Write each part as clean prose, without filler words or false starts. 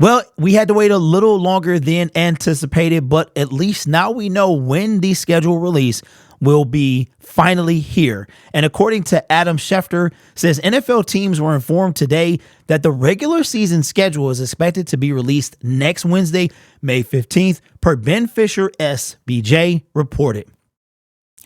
Well, we had to wait a little longer than anticipated, but at least now we know when the schedule release will be finally here. And according to Adam Schefter, says NFL teams were informed today that the regular season schedule is expected to be released next Wednesday, May 15th, per Ben Fisher SBJ reported.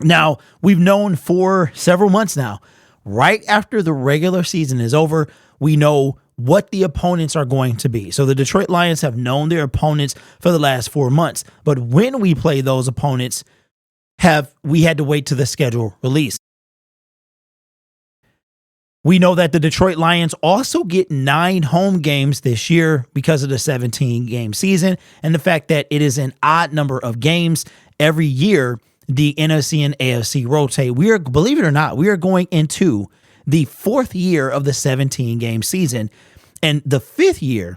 Now, we've known for several months now, right after the regular season is over, we know what the opponents are going to be. So the Detroit Lions have known their opponents for the last 4 months. But when we play those opponents, we had to wait to the schedule release. We know that the Detroit Lions also get 9 home games this year because of the 17-game season and the fact that it is an odd number of games every year. The NFC and AFC rotate. Believe it or not, we are going into the 4th year of the 17-game season and the 5th year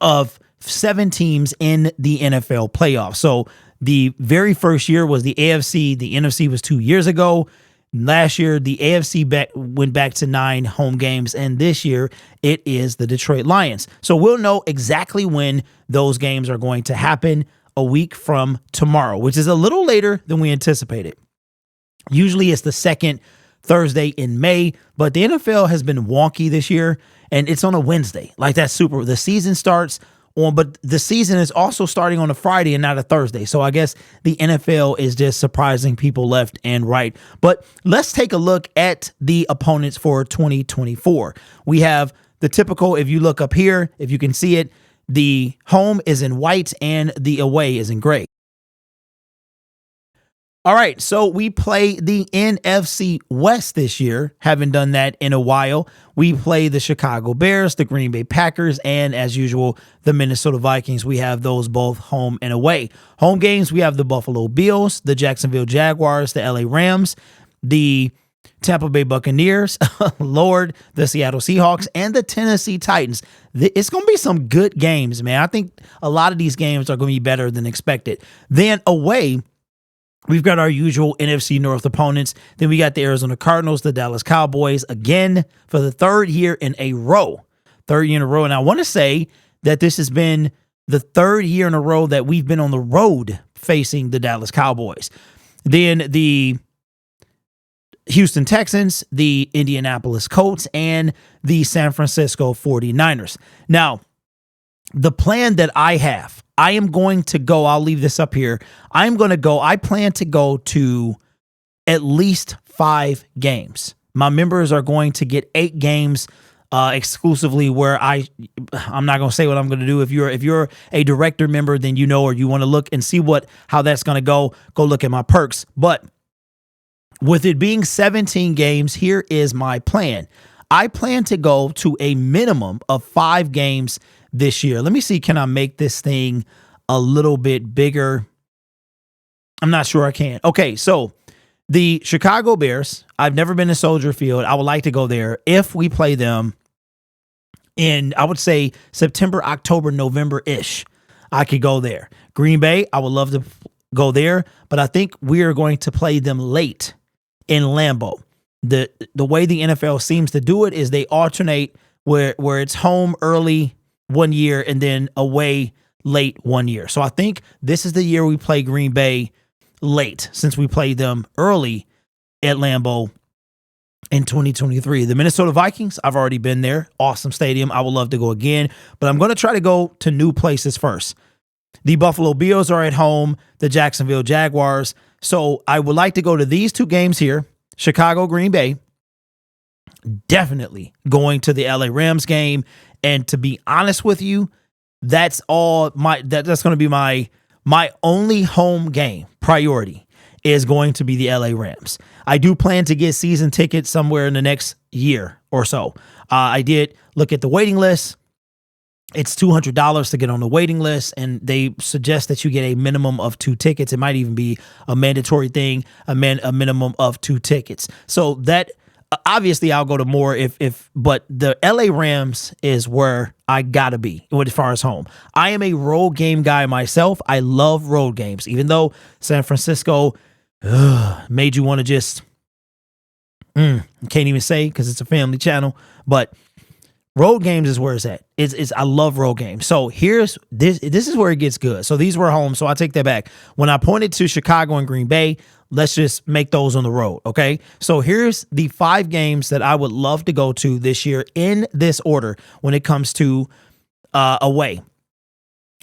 of 7 teams in the NFL playoffs. So the very first year was the AFC. The NFC was 2 years ago. Last year, the AFC went back to 9 home games, and this year it is the Detroit Lions. So we'll know exactly when those games are going to happen a week from tomorrow, which is a little later than we anticipated. Usually it's the second Thursday in May, but the NFL has been wonky this year, and it's on a Wednesday. Like, that's super. The season starts but the season is also starting on a Friday and not a Thursday. So I guess the NFL is just surprising people left and right. But let's take a look at the opponents for 2024. We have the typical, if you look up here, if you can see it, the home is in white and the away is in gray. All right, so we play the NFC West this year. Haven't done that in a while. We play the Chicago Bears, the Green Bay Packers, and as usual, the Minnesota Vikings. We have those both home and away. Home games, we have the Buffalo Bills, the Jacksonville Jaguars, the LA Rams, the Tampa Bay Buccaneers, Lord, the Seattle Seahawks, and the Tennessee Titans. It's going to be some good games, man. I think a lot of these games are going to be better than expected. Then away, we've got our usual NFC North opponents. Then we got the Arizona Cardinals, the Dallas Cowboys, again for the 3rd year in a row. 3rd year in a row. And I want to say that this has been the 3rd year in a row that we've been on the road facing the Dallas Cowboys. Then the Houston Texans, the Indianapolis Colts, and the San Francisco 49ers. Now, the plan that I have, I am going to go, I'll leave this up here. I plan to go to at least 5 games. My members are going to get 8 games exclusively where I'm not going to say what I'm going to do. If you're a director member, then you know, or you want to look and see how that's going to go look at my perks. But with it being 17 games, here is my plan. I plan to go to a minimum of 5 games this year. Let me see, can I make this thing a little bit bigger? I'm not sure I can. Okay, so the Chicago Bears, I've never been to Soldier Field. I would like to go there if we play them in, I would say, September, October, November-ish. I could go there. Green Bay, I would love to go there, but I think we are going to play them late in Lambeau. The way the NFL seems to do it is they alternate where it's home early one year and then away late one year. So I think this is the year we play Green Bay late, since we played them early at Lambeau in 2023. The Minnesota Vikings, I've already been there. Awesome stadium. I would love to go again, but I'm going to try to go to new places first. The Buffalo Bills are at home, the Jacksonville Jaguars. So I would like to go to these 2 games here, Chicago, Green Bay. Definitely going to the LA Rams game. And to be honest with you, that's going to be my only home game priority is going to be the LA Rams. I do plan to get season tickets somewhere in the next year or so. I did look at the waiting list. It's $200 to get on the waiting list, and they suggest that you get a minimum of 2 tickets. It might even be a mandatory thing, a minimum of 2 tickets. So that obviously I'll go to more but the LA Rams is where I gotta be as far as home. I am a road game guy myself. I love road games, even though San Francisco made you want to just can't even say because it's a family channel, but Road games is where it's at. I love road games. So here's this. This is where it gets good. So these were home. So I take that back. When I pointed to Chicago and Green Bay, let's just make those on the road. Okay. So here's the 5 games that I would love to go to this year in this order when it comes to away.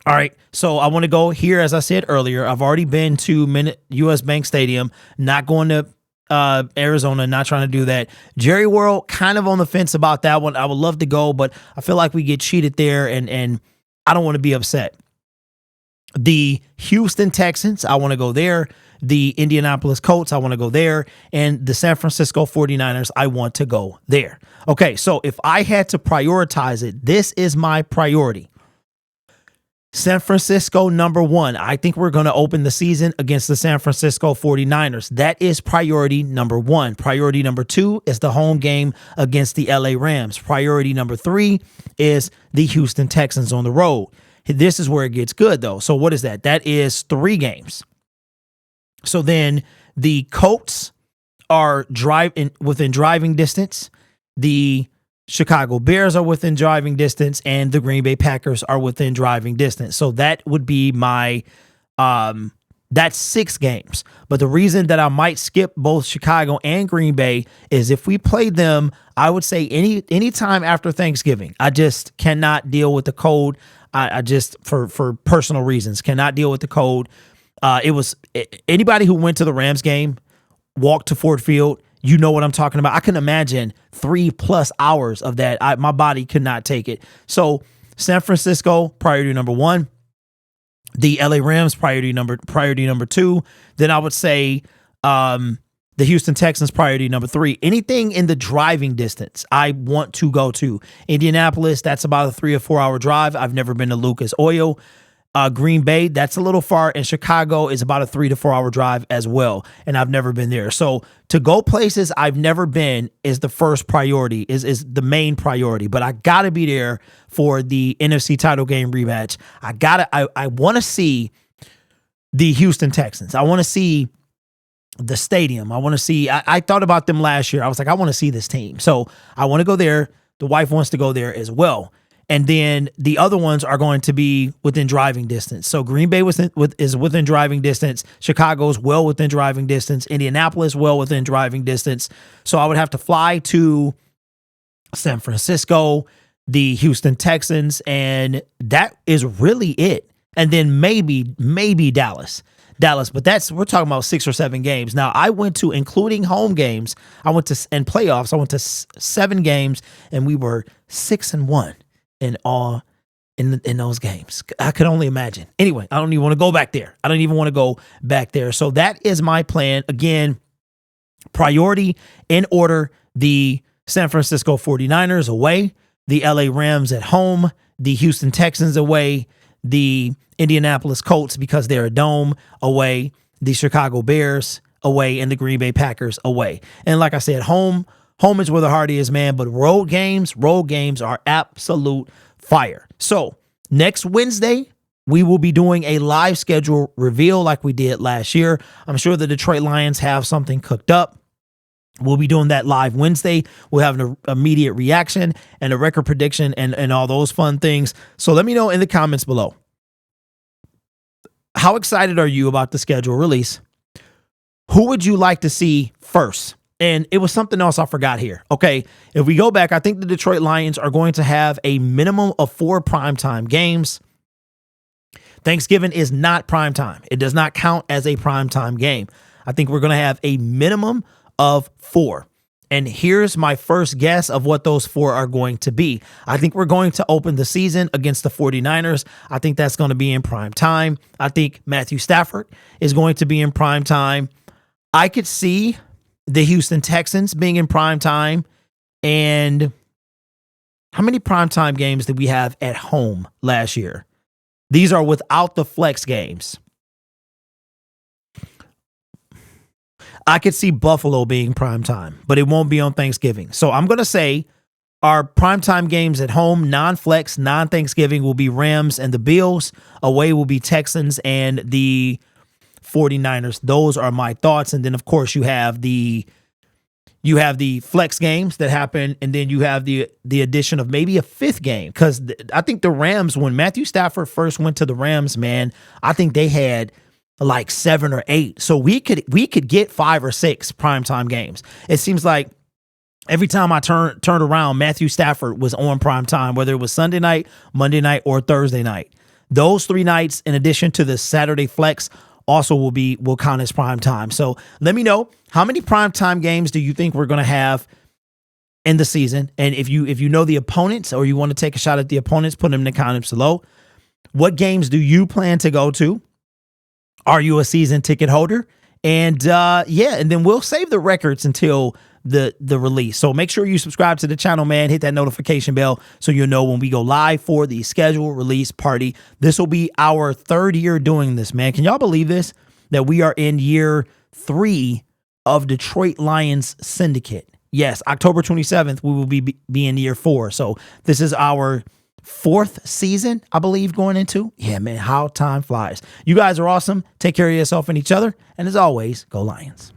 All right. So I want to go here. As I said earlier, I've already been to US Bank Stadium, not going to Arizona, not trying to do that. Jerry World, kind of on the fence about that one. I would love to go, but I feel like we get cheated there, and I don't want to be upset. The Houston Texans, I want to go there. The Indianapolis Colts, I want to go there. And the San Francisco 49ers, I want to go there. Okay, so if I had to prioritize it, this is my priority. San Francisco, number 1. I think we're going to open the season against the San Francisco 49ers. That is priority number 1. Priority number 2 is the home game against the LA Rams. Priority number 3 is the Houston Texans on the road. This is where it gets good, though. So what is that? That is 3 games. So then the Colts are within driving distance. The Chicago Bears are within driving distance, and the Green Bay Packers are within driving distance. So that would be my, that's 6 games. But the reason that I might skip both Chicago and Green Bay is if we played them, I would say any time after Thanksgiving. I just cannot deal with the cold. I just, for personal reasons, cannot deal with the cold. It was anybody who went to the Rams game, walked to Ford Field, you know what I'm talking about. I can imagine 3+ hours of that. My body could not take it. So San Francisco, priority number 1. The LA Rams, priority number 2. Then I would say the Houston Texans, priority number 3. Anything in the driving distance, I want to go to. Indianapolis, that's about a 3 or 4 hour drive. I've never been to Lucas Oil. Green Bay, that's a little far, and Chicago is about a 3 to 4 hour drive as well, and I've never been there. So to go places I've never been is the first priority, is the main priority. But I gotta be there for the NFC title game rematch. I want to see the Houston Texans. I want to see the stadium. I want to see. I thought about them last year. I was like, I want to see this team, so I want to go there. The wife wants to go there as well. And then the other ones are going to be within driving distance. So Green Bay is within driving distance. Chicago's well within driving distance. Indianapolis well within driving distance. So I would have to fly to San Francisco, the Houston Texans, and that is really it. And then maybe Dallas. But we're talking about 6 or 7 games. Now I went to, including home games, and playoffs, I went to 7 games, and we were 6-1. In those games. I could only imagine. Anyway, I don't even want to go back there. So that is my plan. Again, priority in order: the San Francisco 49ers away, the LA Rams at home, the Houston Texans away, the Indianapolis Colts, because they're a dome, away, the Chicago Bears away, and the Green Bay Packers away. And like I said, home is where the heart is, man. But road games are absolute fire. So next Wednesday, we will be doing a live schedule reveal like we did last year. I'm sure the Detroit Lions have something cooked up. We'll be doing that live Wednesday. We'll have an immediate reaction and a record prediction and all those fun things. So let me know in the comments below. How excited are you about the schedule release? Who would you like to see first? And it was something else I forgot here. Okay, if we go back, I think the Detroit Lions are going to have a minimum of 4 primetime games. Thanksgiving is not primetime. It does not count as a primetime game. I think we're going to have a minimum of 4. And here's my first guess of what those 4 are going to be. I think we're going to open the season against the 49ers. I think that's going to be in prime time. I think Matthew Stafford is going to be in prime time. I could see the Houston Texans being in prime time. And how many primetime games did we have at home last year? These are without the flex games. I could see Buffalo being primetime, but it won't be on Thanksgiving. So I'm going to say our primetime games at home, non-flex, non-Thanksgiving, will be Rams and the Bills. Away will be Texans and the 49ers. Those are my thoughts. And then, of course, you have the You have the flex games that happen, and then you have the addition of maybe a fifth game. Because I think the Rams, when Matthew Stafford first went to the Rams, man, I think they had like 7 or 8. So we could get 5 or 6 primetime games. It seems like every time I turned around, Matthew Stafford was on primetime, whether it was Sunday night, Monday night, or Thursday night. Those 3 nights, in addition to the Saturday flex, also will count as prime time. So let me know, how many primetime games do you think we're going to have in the season? And if you know the opponents, or you want to take a shot at the opponents, put them in the comments below. What games do you plan to go to? Are you a season ticket holder? And and then we'll save the records until the release. So make sure you subscribe to the channel, man. Hit that notification bell so you'll know when we go live for the scheduled release party. This will be our 3rd year doing this, man. Can y'all believe this? That we are in year 3 of Detroit Lions Syndicate. Yes, October 27th, we will be in year 4. So this is our 4th season, I believe, going into. Yeah, man, how time flies. You guys are awesome. Take care of yourself and each other. And as always, go Lions.